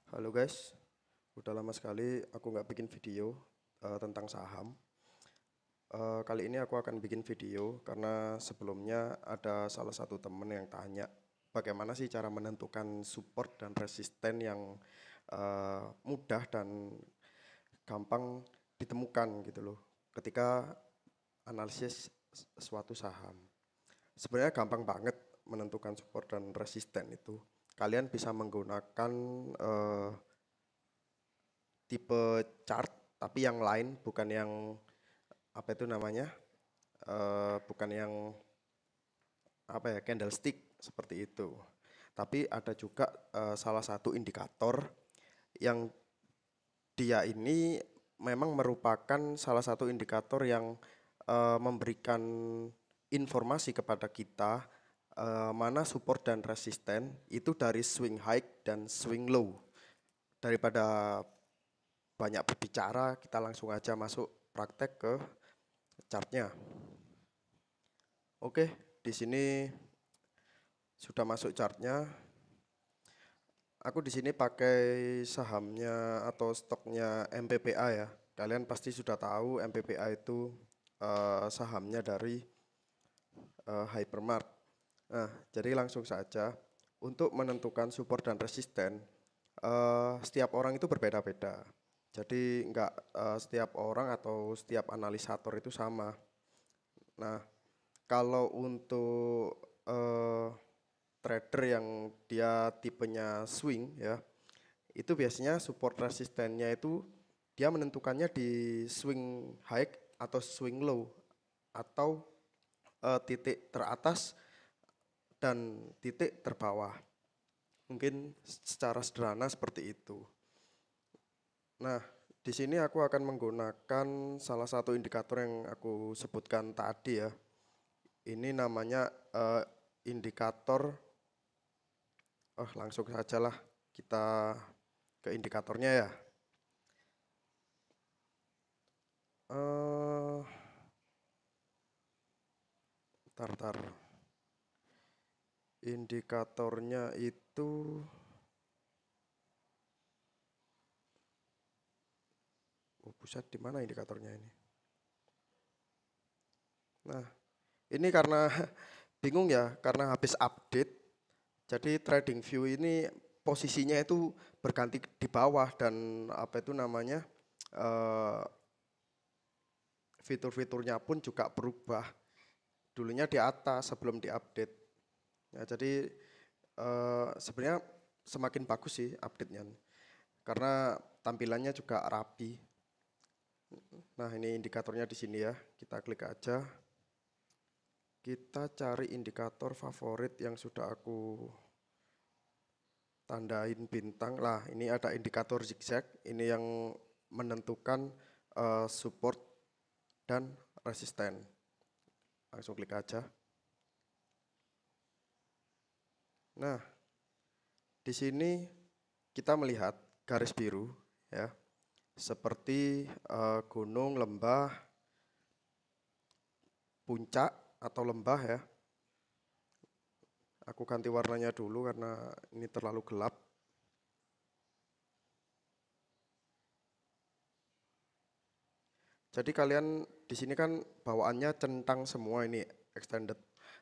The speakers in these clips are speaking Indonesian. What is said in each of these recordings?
Halo guys, udah lama sekali aku nggak bikin video tentang saham. Kali ini aku akan bikin video karena sebelumnya ada salah satu temen yang tanya bagaimana sih cara menentukan support dan resisten yang mudah dan gampang ditemukan gitu loh ketika analisis suatu saham. Sebenarnya gampang banget menentukan support dan resisten itu. Kalian bisa menggunakan eh, tipe chart tapi yang lain, bukan yang apa itu namanya, bukan yang apa ya, candlestick seperti itu. Tapi ada juga salah satu indikator yang dia ini memang merupakan salah satu indikator yang memberikan informasi kepada kita mana support dan resisten itu dari swing high dan swing low. Daripada banyak berbicara, kita langsung aja masuk praktek ke chartnya. Oke, di sini sudah masuk chartnya. Aku di sini pakai sahamnya atau stoknya MPPA ya. Kalian pasti sudah tahu MPPA itu sahamnya dari Hypermart. Nah, jadi langsung saja untuk menentukan support dan resisten, setiap orang itu berbeda-beda. Jadi enggak setiap orang atau setiap analisator itu sama. Nah, kalau untuk trader yang dia tipenya swing ya, itu biasanya support resistennya itu dia menentukannya di swing high atau swing low atau titik teratas dan titik terbawah. Mungkin secara sederhana seperti itu. Nah, di sini aku akan menggunakan salah satu indikator yang aku sebutkan tadi ya. Ini namanya indikator. Langsung saja lah kita ke indikatornya ya. Tar. Indikatornya itu, buset, di mana indikatornya ini? Nah, ini karena bingung ya, karena habis update. Jadi TradingView ini posisinya itu berganti di bawah dan apa itu namanya, fitur-fiturnya pun juga berubah. Dulunya di atas sebelum diupdate. Ya, jadi sebenarnya semakin bagus sih update-nya. Karena tampilannya juga rapi. Nah, ini indikatornya di sini ya. Kita klik aja. Kita cari indikator favorit yang sudah aku tandain bintang. Lah, ini ada indikator zigzag. Ini yang menentukan support dan resisten. Langsung klik aja. Nah, di sini kita melihat garis biru ya. Seperti gunung, lembah, puncak atau lembah ya. Aku ganti warnanya dulu karena ini terlalu gelap. Jadi kalian di sini kan bawaannya centang semua ini, extended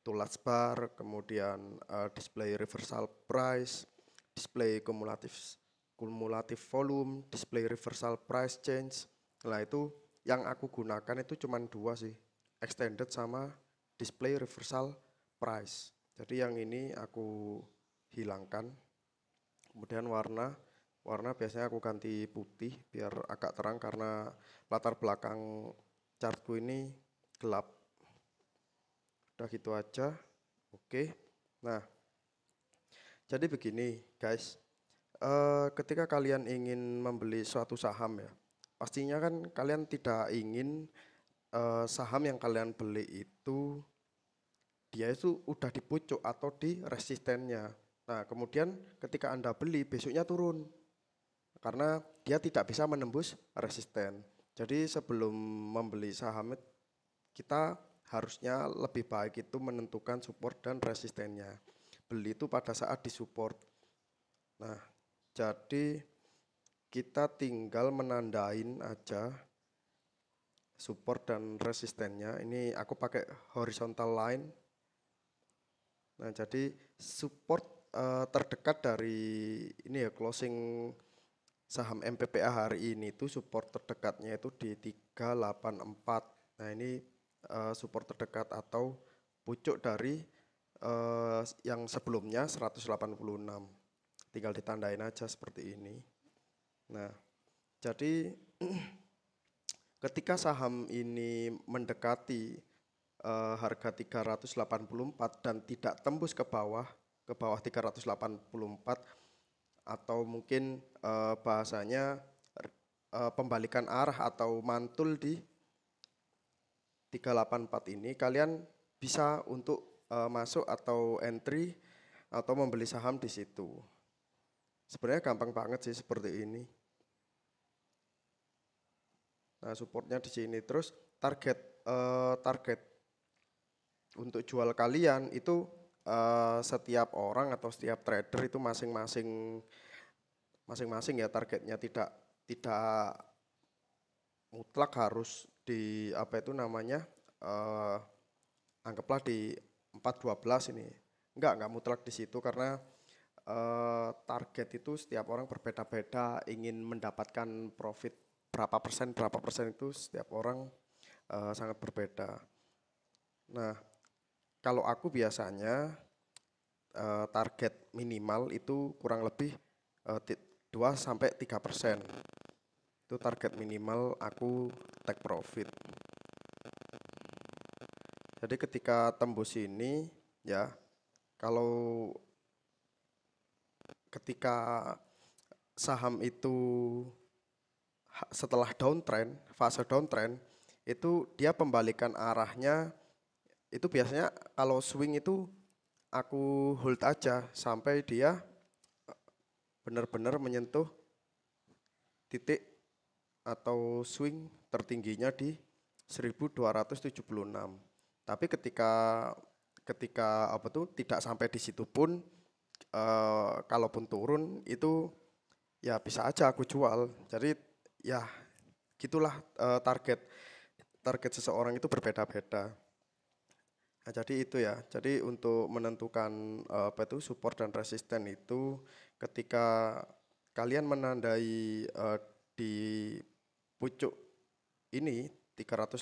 to large bar, kemudian display reversal price, display cumulative volume, display reversal price change. Nah, itu yang aku gunakan itu cuma dua sih, extended sama display reversal price. Jadi yang ini aku hilangkan. Kemudian warna biasanya aku ganti putih biar agak terang karena latar belakang chartku ini gelap. Udah gitu aja. Oke. Nah, jadi begini guys. Ketika kalian ingin membeli suatu saham ya, pastinya kan kalian tidak ingin saham yang kalian beli itu dia itu udah di pucuk atau di resistennya. Nah, kemudian ketika Anda beli besoknya turun karena dia tidak bisa menembus resisten. Jadi sebelum membeli saham kita harusnya lebih baik itu menentukan support dan resistennya. Beli itu pada saat di support. Nah, jadi kita tinggal menandain aja support dan resistennya. Ini aku pakai horizontal line. Nah, jadi support terdekat dari ini ya, closing saham MPPA hari ini itu support terdekatnya itu di 384. Nah, ini support terdekat atau pucuk dari yang sebelumnya 186. Tinggal ditandain aja seperti ini. Nah, jadi ketika saham ini mendekati harga 384 dan tidak tembus ke bawah 384, atau mungkin bahasanya pembalikan arah atau mantul di 384 ini, kalian bisa untuk masuk atau entry atau membeli saham di situ. Sebenarnya gampang banget sih seperti ini. Nah, supportnya di sini. Terus target untuk jual kalian itu setiap orang atau setiap trader itu masing-masing ya targetnya, tidak mutlak harus di apa itu namanya anggaplah di 412 ini. Enggak mutlak di situ, karena target itu setiap orang berbeda-beda, ingin mendapatkan profit berapa persen itu setiap orang sangat berbeda. Nah, kalau aku biasanya target minimal itu kurang lebih 2-3%. Itu target minimal aku take profit. Jadi ketika tembus ini ya, kalau ketika saham itu setelah downtrend, fase downtrend, itu dia pembalikan arahnya itu biasanya kalau swing itu aku hold aja sampai dia benar-benar menyentuh titik atau swing tertingginya di 1276. Tapi ketika apa tuh tidak sampai di situ pun, kalaupun turun itu ya bisa aja aku jual. Jadi ya gitulah, target seseorang itu berbeda-beda. Nah, jadi itu ya. Jadi untuk menentukan apa itu support dan resisten itu ketika kalian menandai di pucuk ini 384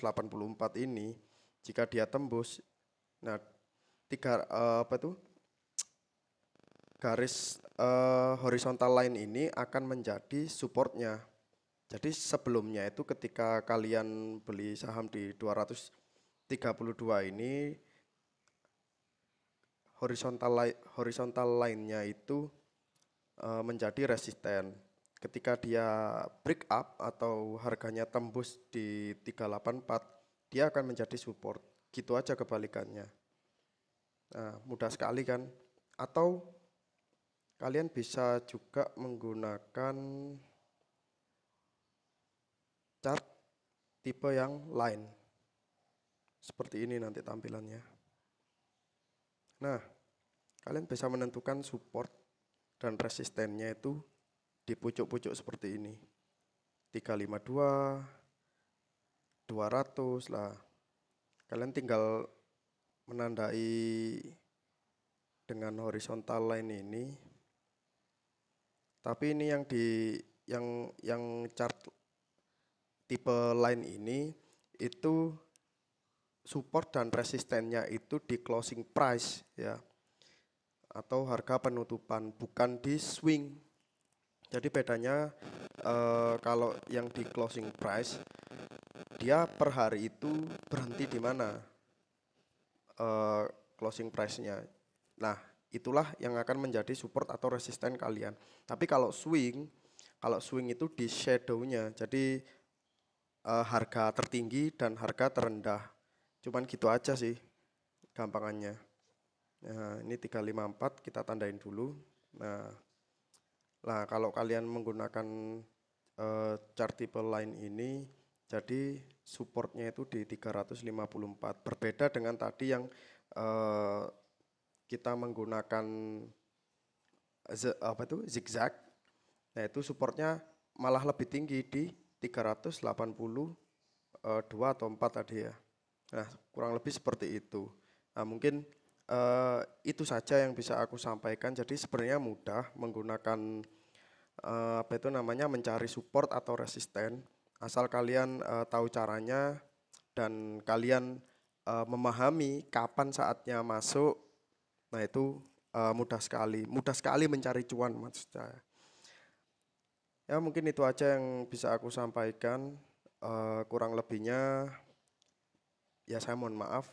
ini, jika dia tembus, nah apa itu garis horizontal line ini akan menjadi supportnya. Jadi sebelumnya itu ketika kalian beli saham di 232 ini, horizontal line-nya itu menjadi resisten. Ketika dia break up atau harganya tembus di 384, dia akan menjadi support. Gitu aja kebalikannya. Nah, mudah sekali kan? Atau kalian bisa juga menggunakan chart tipe yang lain. Seperti ini nanti tampilannya. Nah, kalian bisa menentukan support dan resistennya itu di pucuk-pucuk seperti ini. 352, 200 lah. Kalian tinggal menandai dengan horizontal line ini. Tapi ini yang chart tipe line ini itu support dan resistennya itu di closing price ya, atau harga penutupan, bukan di swing. Jadi bedanya kalau yang di closing price, dia per hari itu berhenti di mana closing price-nya. Nah, itulah yang akan menjadi support atau resisten kalian. Tapi kalau swing itu di shadow-nya. Jadi harga tertinggi dan harga terendah. Cuman gitu aja sih gampangannya. Nah, ini 354 kita tandain dulu. Nah, kalau kalian menggunakan chart tipe line ini, jadi supportnya itu di 354. Berbeda dengan tadi yang kita menggunakan zigzag. Nah, itu supportnya malah lebih tinggi di 382 atau 4 tadi ya. Nah, kurang lebih seperti itu. Nah, mungkin itu saja yang bisa aku sampaikan. Jadi sebenarnya mudah menggunakan apa itu namanya mencari support atau resisten. Asal kalian tahu caranya dan kalian memahami kapan saatnya masuk. Nah, itu mudah sekali mencari cuan maksud saya. Ya mungkin itu aja yang bisa aku sampaikan. Kurang lebihnya ya saya mohon maaf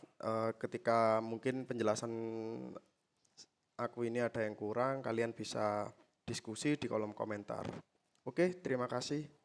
ketika mungkin penjelasan aku ini ada yang kurang, kalian bisa diskusi di kolom komentar. Oke, terima kasih.